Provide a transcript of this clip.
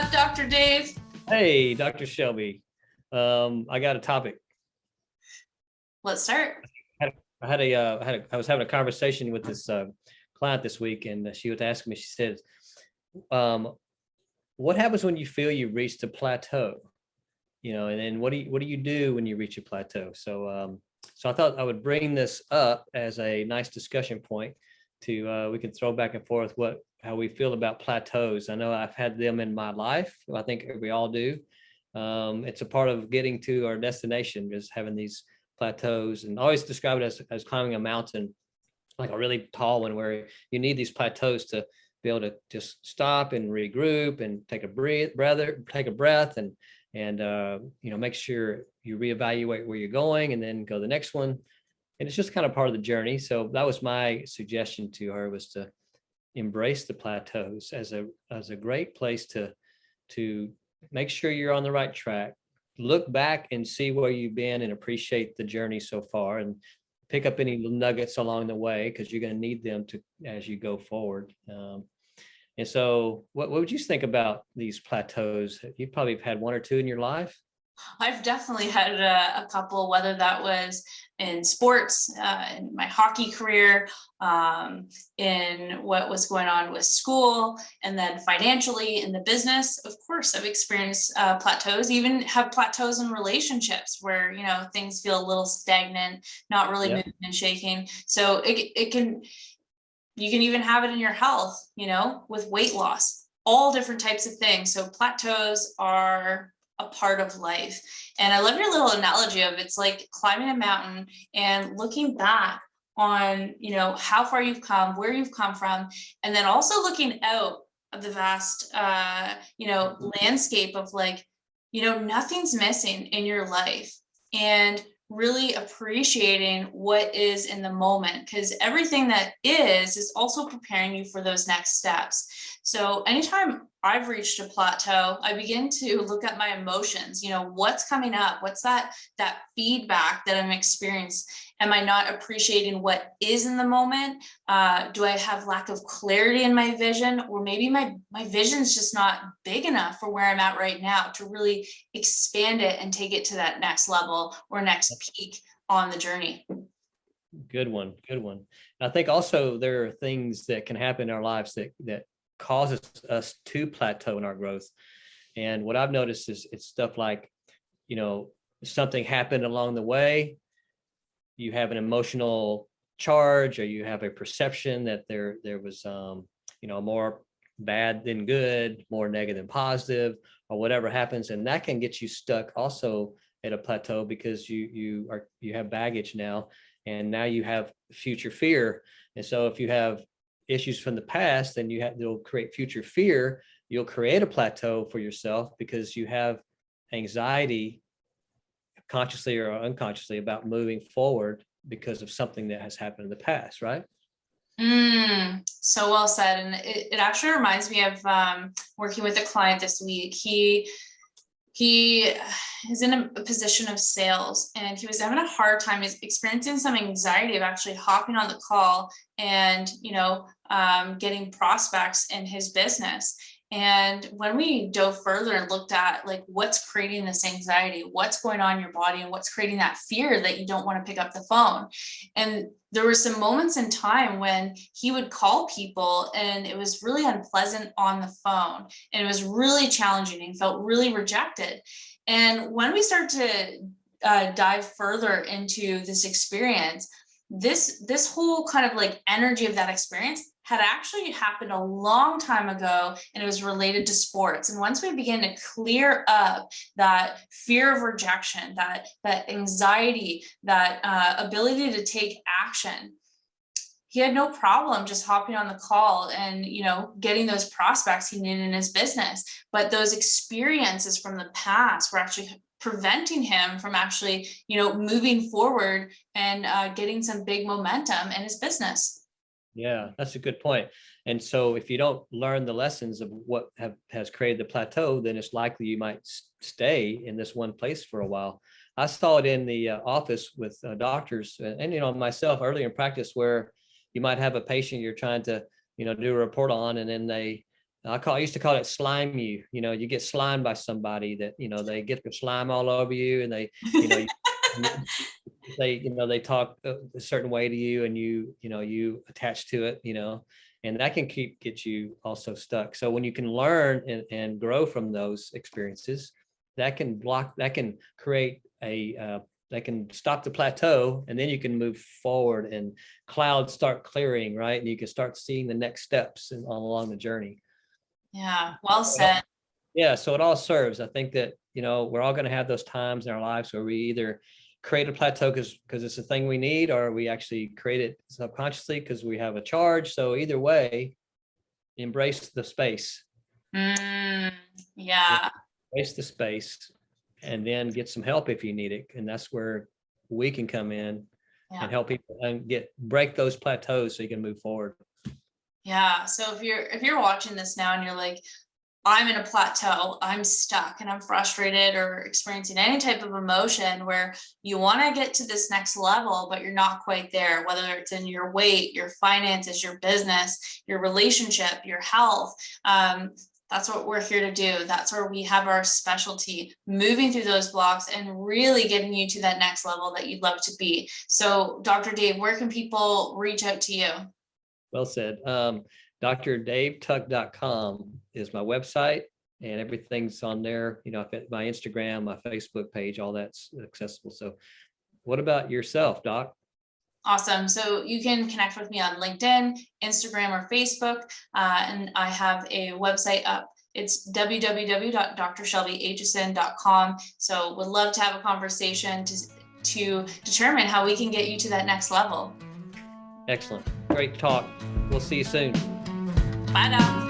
up, Dr. Dave? Hey, Dr. Shelby. I got a topic. Let's start. I was having a conversation with this client this week, and she was asking me. She said, "What happens when you feel you reached a plateau? And then what do you do when you reach a plateau?" So I thought I would bring this up as a nice discussion point to we can throw back and forth how we feel about plateaus. I know I've had them in my life. I think we all do. It's a part of getting to our destination, is having these plateaus, and I always describe it as climbing a mountain, like a really tall one, where you need these plateaus to be able to just stop and regroup and take a breath and make sure you reevaluate where you're going and then go to the next one. And it's just kind of part of the journey. So that was my suggestion to her, was to embrace the plateaus as a great place to make sure you're on the right track. Look back and see where you've been and appreciate the journey so far, and pick up any nuggets along the way, because you're going to need them as you go forward. And so what would you think about these plateaus? You probably have had one or two in your life. I've definitely had a couple, whether that was in sports, in my hockey career, in what was going on with school, and then financially in the business. Of course, I've experienced plateaus, even have plateaus in relationships where, things feel a little stagnant, not really moving and shaking. So you can even have it in your health, with weight loss, all different types of things. So plateaus are a part of life. And I love your little analogy of it's like climbing a mountain and looking back on, how far you've come, where you've come from, and then also looking out of the vast, landscape of nothing's missing in your life, and really appreciating what is in the moment, because everything that is also preparing you for those next steps. So anytime I've reached a plateau, I begin to look at my emotions. What's coming up? What's that feedback that I'm experiencing? Am I not appreciating what is in the moment? Do I have lack of clarity in my vision? Or maybe my vision's just not big enough for where I'm at right now to really expand it and take it to that next level or next peak on the journey. Good one. I think also there are things that can happen in our lives that causes us to plateau in our growth. And what I've noticed is it's stuff like, something happened along the way. You have an emotional charge, or you have a perception that there was, more bad than good, more negative than positive, or whatever happens. And that can get you stuck also at a plateau, because you have baggage now, and now you have future fear. And so if you have issues from the past, then it'll create future fear. You'll create a plateau for yourself because you have anxiety, consciously or unconsciously, about moving forward because of something that has happened in the past, right? So well said. And it actually reminds me of working with a client this week. He is in a position of sales, and he was having a hard time. He's experiencing some anxiety of actually hopping on the call and, getting prospects in his business. And when we dove further and looked at what's creating this anxiety, what's going on in your body, and what's creating that fear that you don't want to pick up the phone. And there were some moments in time when he would call people and it was really unpleasant on the phone, and it was really challenging. He felt really rejected. And when we start to dive further into this experience, this whole kind of energy of that experience had actually happened a long time ago, and it was related to sports. And once we began to clear up that fear of rejection, that anxiety, that ability to take action, he had no problem just hopping on the call and, getting those prospects he needed in his business. But those experiences from the past were actually preventing him from actually, moving forward and getting some big momentum in his business. Yeah, that's a good point. And so if you don't learn the lessons of what has created the plateau, then it's likely you might stay in this one place for a while. I saw it in the office with doctors and myself earlier in practice, where you might have a patient you're trying to, do a report on, and then they I used to call it slime you. You get slimed by somebody that, they get their slime all over you, and they, they talk a certain way to you, and you attach to it, and that can get you also stuck. So when you can learn and grow from those experiences, that can create that can stop the plateau, and then you can move forward and clouds start clearing, right? And you can start seeing the next steps along the journey. Yeah, well said. Yeah, so it all serves. I think that, we're all going to have those times in our lives where we either create a plateau because it's a thing we need, or we actually create it subconsciously because we have a charge. So either way, embrace the space. Yeah. Embrace the space, and then get some help if you need it. And that's where we can come in and help people and break those plateaus so you can move forward. Yeah. So if you're watching this now and you're like, I'm in a plateau, I'm stuck and I'm frustrated or experiencing any type of emotion where you want to get to this next level, but you're not quite there, whether it's in your weight, your finances, your business, your relationship, your health. That's what we're here to do. That's where we have our specialty, moving through those blocks and really getting you to that next level that you'd love to be. So Dr. Dave, where can people reach out to you? Well said. drdavetuck.com is my website, and everything's on there. My Instagram, my Facebook page, all that's accessible. So what about yourself, Doc? Awesome. So you can connect with me on LinkedIn, Instagram, or Facebook. And I have a website up. It's www.drshelbyaitchison.com. So would love to have a conversation to determine how we can get you to that next level. Excellent. Great talk. We'll see you soon. Bye now.